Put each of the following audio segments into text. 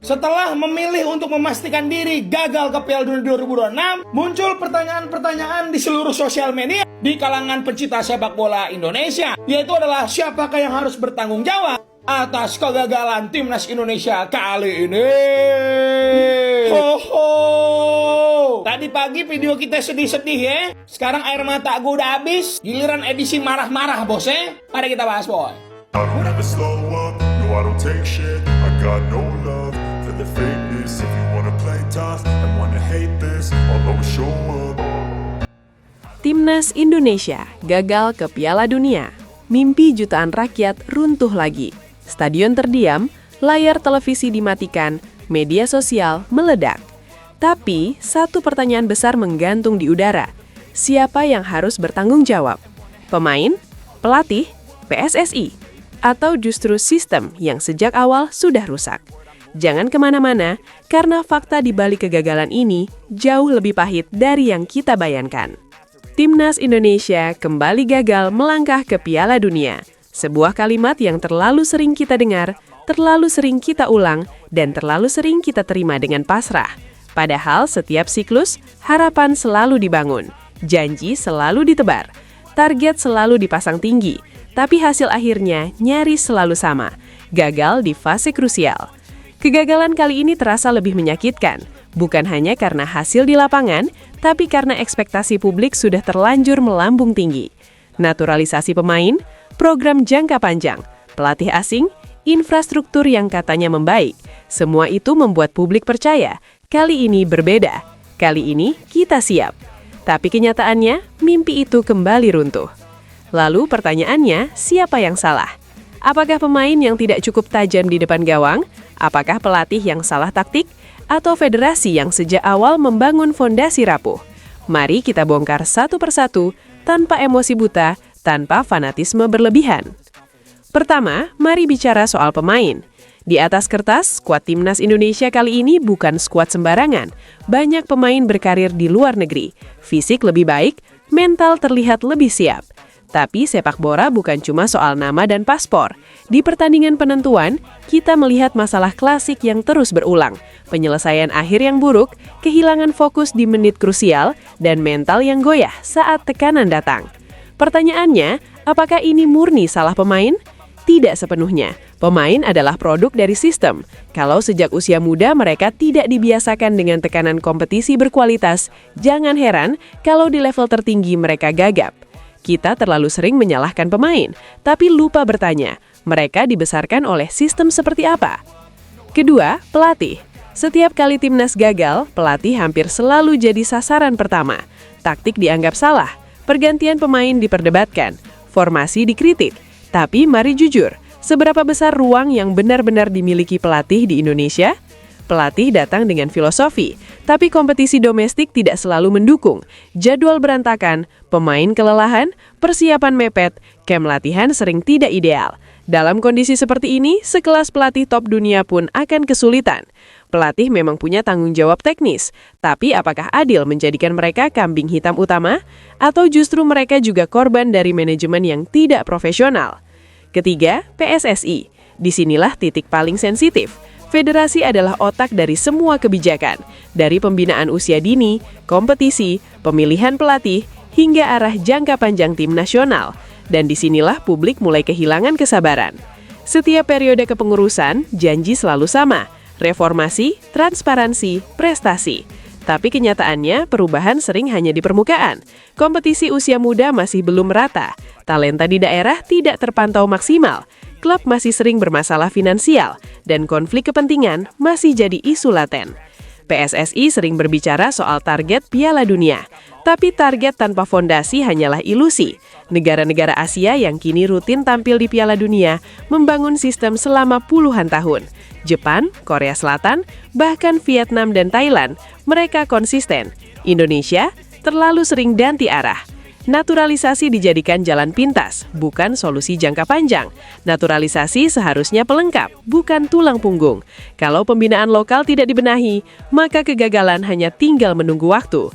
Setelah memilih untuk memastikan diri gagal ke Piala Dunia 2026, muncul pertanyaan-pertanyaan di seluruh sosial media di kalangan pencinta sepak bola Indonesia, yaitu adalah siapakah yang harus bertanggung jawab atas kegagalan timnas Indonesia kali ini. Ho. Tadi pagi video kita sedih-sedih ya. Sekarang air mata gue udah habis. Giliran edisi marah-marah bos ya. Mari kita bahas boy. I don't ever slow up, no I don't take shit. I got no love for the fakeness. If you wanna play tough and wanna hate this, I'll always show up. Timnas Indonesia gagal ke Piala Dunia. Mimpi jutaan rakyat runtuh lagi. Stadion terdiam, layar televisi dimatikan, media sosial meledak. Tapi, satu pertanyaan besar menggantung di udara. Siapa yang harus bertanggung jawab? Pemain? Pelatih? PSSI? Atau justru sistem yang sejak awal sudah rusak? Jangan kemana-mana, karena fakta di balik kegagalan ini jauh lebih pahit dari yang kita bayangkan. Timnas Indonesia kembali gagal melangkah ke Piala Dunia. Sebuah kalimat yang terlalu sering kita dengar, terlalu sering kita ulang, dan terlalu sering kita terima dengan pasrah. Padahal setiap siklus, harapan selalu dibangun, janji selalu ditebar, target selalu dipasang tinggi, tapi hasil akhirnya nyaris selalu sama, gagal di fase krusial. Kegagalan kali ini terasa lebih menyakitkan, bukan hanya karena hasil di lapangan, tapi karena ekspektasi publik sudah terlanjur melambung tinggi. Naturalisasi pemain, program jangka panjang, pelatih asing, infrastruktur yang katanya membaik, semua itu membuat publik percaya, kali ini berbeda, kali ini kita siap. Tapi kenyataannya, mimpi itu kembali runtuh. Lalu pertanyaannya, siapa yang salah? Apakah pemain yang tidak cukup tajam di depan gawang? Apakah pelatih yang salah taktik? Atau federasi yang sejak awal membangun fondasi rapuh? Mari kita bongkar satu persatu, tanpa emosi buta, tanpa fanatisme berlebihan. Pertama, mari bicara soal pemain. Di atas kertas, skuad Timnas Indonesia kali ini bukan skuad sembarangan. Banyak pemain berkarir di luar negeri. Fisik lebih baik, mental terlihat lebih siap. Tapi sepak bola bukan cuma soal nama dan paspor. Di pertandingan penentuan, kita melihat masalah klasik yang terus berulang. Penyelesaian akhir yang buruk, kehilangan fokus di menit krusial, dan mental yang goyah saat tekanan datang. Pertanyaannya, apakah ini murni salah pemain? Tidak sepenuhnya. Pemain adalah produk dari sistem. Kalau sejak usia muda mereka tidak dibiasakan dengan tekanan kompetisi berkualitas, jangan heran kalau di level tertinggi mereka gagap. Kita terlalu sering menyalahkan pemain, tapi lupa bertanya, mereka dibesarkan oleh sistem seperti apa? Kedua, pelatih. Setiap kali timnas gagal, pelatih hampir selalu jadi sasaran pertama. Taktik dianggap salah, pergantian pemain diperdebatkan, formasi dikritik. Tapi mari jujur, seberapa besar ruang yang benar-benar dimiliki pelatih di Indonesia? Pelatih datang dengan filosofi, tapi kompetisi domestik tidak selalu mendukung. Jadwal berantakan, pemain kelelahan, persiapan mepet, camp latihan sering tidak ideal. Dalam kondisi seperti ini, sekelas pelatih top dunia pun akan kesulitan. Pelatih memang punya tanggung jawab teknis, tapi apakah adil menjadikan mereka kambing hitam utama? Atau justru mereka juga korban dari manajemen yang tidak profesional? Ketiga, PSSI. Disinilah titik paling sensitif. Federasi adalah otak dari semua kebijakan, dari pembinaan usia dini, kompetisi, pemilihan pelatih, hingga arah jangka panjang tim nasional. Dan disinilah publik mulai kehilangan kesabaran. Setiap periode kepengurusan, janji selalu sama. Reformasi, transparansi, prestasi. Tapi kenyataannya, perubahan sering hanya di permukaan. Kompetisi usia muda masih belum rata. Talenta di daerah tidak terpantau maksimal. Klub masih sering bermasalah finansial. Dan konflik kepentingan masih jadi isu laten. PSSI sering berbicara soal target Piala Dunia. Tapi target tanpa fondasi hanyalah ilusi. Negara-negara Asia yang kini rutin tampil di Piala Dunia membangun sistem selama puluhan tahun. Jepang, Korea Selatan, bahkan Vietnam dan Thailand, mereka konsisten. Indonesia terlalu sering ganti arah. Naturalisasi dijadikan jalan pintas, bukan solusi jangka panjang. Naturalisasi seharusnya pelengkap, bukan tulang punggung. Kalau pembinaan lokal tidak dibenahi, maka kegagalan hanya tinggal menunggu waktu.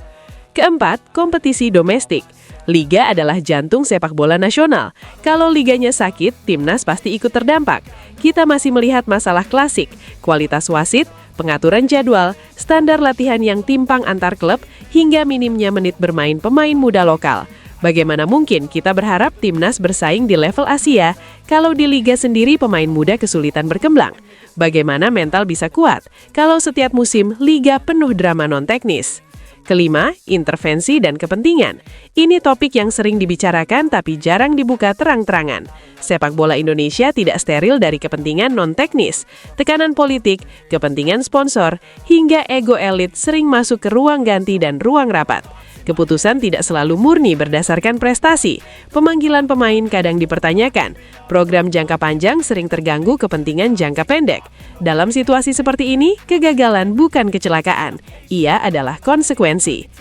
Keempat, kompetisi domestik. Liga adalah jantung sepak bola nasional. Kalau liganya sakit, timnas pasti ikut terdampak. Kita masih melihat masalah klasik, kualitas wasit, pengaturan jadwal, standar latihan yang timpang antar klub, hingga minimnya menit bermain pemain muda lokal. Bagaimana mungkin kita berharap timnas bersaing di level Asia kalau di liga sendiri pemain muda kesulitan berkembang? Bagaimana mental bisa kuat kalau setiap musim liga penuh drama non-teknis? Kelima, intervensi dan kepentingan. Ini topik yang sering dibicarakan tapi jarang dibuka terang-terangan. Sepak bola Indonesia tidak steril dari kepentingan non-teknis. Tekanan politik, kepentingan sponsor, hingga ego elit sering masuk ke ruang ganti dan ruang rapat. Keputusan tidak selalu murni berdasarkan prestasi. Pemanggilan pemain kadang dipertanyakan. Program jangka panjang sering terganggu kepentingan jangka pendek. Dalam situasi seperti ini, kegagalan bukan kecelakaan. Ia adalah konsekuensi.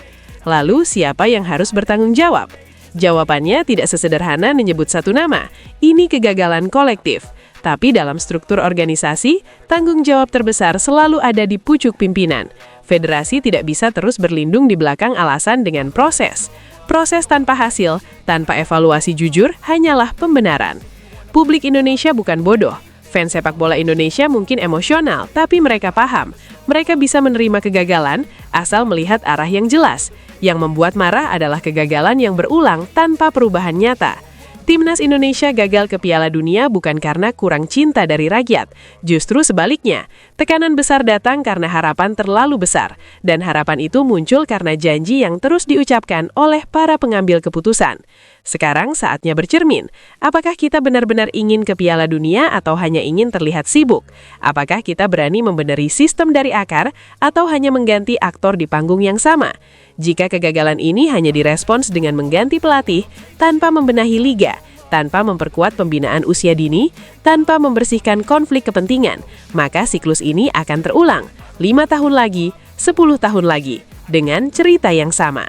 Lalu, siapa yang harus bertanggung jawab? Jawabannya tidak sesederhana menyebut satu nama. Ini kegagalan kolektif. Tapi dalam struktur organisasi, tanggung jawab terbesar selalu ada di pucuk pimpinan. Federasi tidak bisa terus berlindung di belakang alasan dengan proses. Proses tanpa hasil, tanpa evaluasi jujur, hanyalah pembenaran. Publik Indonesia bukan bodoh. Fans sepak bola Indonesia mungkin emosional, tapi mereka paham. Mereka bisa menerima kegagalan asal melihat arah yang jelas. Yang membuat marah adalah kegagalan yang berulang tanpa perubahan nyata. Timnas Indonesia gagal ke Piala Dunia bukan karena kurang cinta dari rakyat. Justru sebaliknya, tekanan besar datang karena harapan terlalu besar. Dan harapan itu muncul karena janji yang terus diucapkan oleh para pengambil keputusan. Sekarang saatnya bercermin. Apakah kita benar-benar ingin ke Piala Dunia atau hanya ingin terlihat sibuk? Apakah kita berani membenahi sistem dari akar atau hanya mengganti aktor di panggung yang sama? Jika kegagalan ini hanya direspons dengan mengganti pelatih tanpa membenahi liga, tanpa memperkuat pembinaan usia dini, tanpa membersihkan konflik kepentingan, maka siklus ini akan terulang 5 tahun lagi, 10 tahun lagi, dengan cerita yang sama.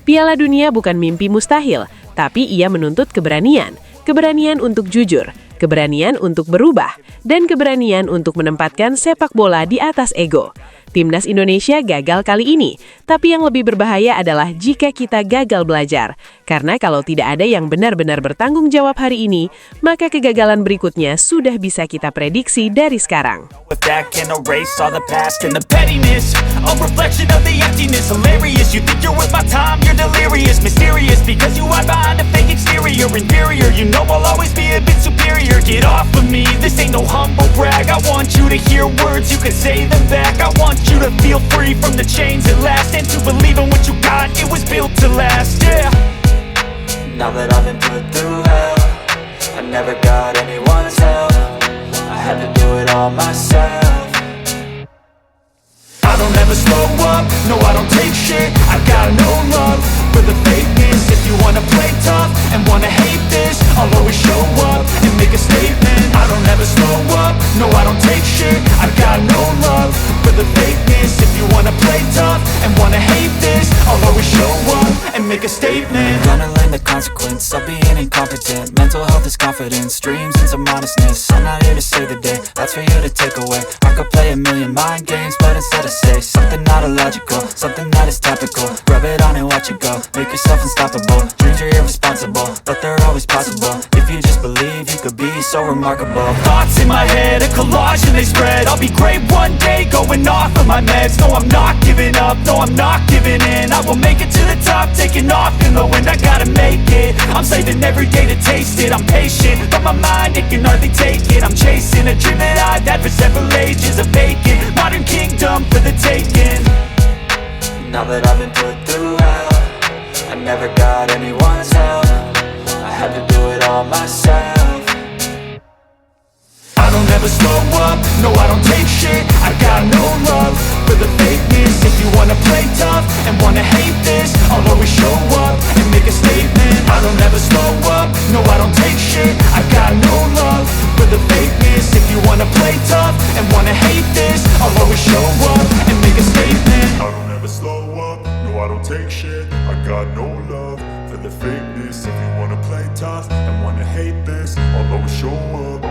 Piala Dunia bukan mimpi mustahil, tapi ia menuntut keberanian. Keberanian untuk jujur, keberanian untuk berubah, dan keberanian untuk menempatkan sepak bola di atas ego. Timnas Indonesia gagal kali ini, tapi yang lebih berbahaya adalah jika kita gagal belajar. Karena kalau tidak ada yang benar-benar bertanggung jawab hari ini, maka kegagalan berikutnya sudah bisa kita prediksi dari sekarang. If that can erase all the past and the pettiness, a reflection of the emptiness, hilarious. You think you're worth my time, you're delirious, mysterious, because you hide behind a fake exterior, inferior. You know I'll always be a bit superior. Get off of me, this ain't no humble brag. I want you to hear words, you can say them back. I want you to feel free from the chains at last, and to believe in what you got, it was built to last, yeah. Now that I've been put through hell, I never got anyone's help. I had to do it all myself. I don't ever slow up, no I don't take shit. I got no love for the fakeness. If you wanna play tough and wanna hate this, I'll always show up and make a statement. I don't ever slow up, no I don't take shit. I got no love for the fakeness. If you wanna play tough and wanna hate this, I'll always show up and make a statement. Gonna learn the consequence of being incompetent. Mental health is confidence, dreams and some honestness. I'm not here to save the day, that's for you to take away. I could play a million mind games, but instead I say something not illogical, something that is topical. Rub it on and watch it go, make yourself unstoppable. Dreams are irresponsible, but they're always possible. If you just believe, you could be so remarkable. Thoughts in my head, a collage and they spread. I'll be great one day, going off of my meds. No, I'm not giving up, no, I'm not giving in. I will make it to the top, taking off in the wind. I gotta make it, I'm saving every day to taste it. I'm patient, but my mind, it can hardly take it. I'm chasing a dream that I've had for several ages. A vacant, modern kingdom for the taking. Now that I've been put through hell, I never got anyone's help. I had to do it all myself. I don't ever slow up, no I don't take shit. I got no love for the fakeness. If you wanna play tough and wanna hate this, I'll always show up and make a statement. I don't ever slow up, no I don't take shit. I got no love for the fakeness. If you wanna play tough and wanna hate this, I'll always show up and make a statement. I don't ever slow up, no I don't take shit. I got no love for the fakeness. If you wanna play tough and wanna hate this, I'll always show up.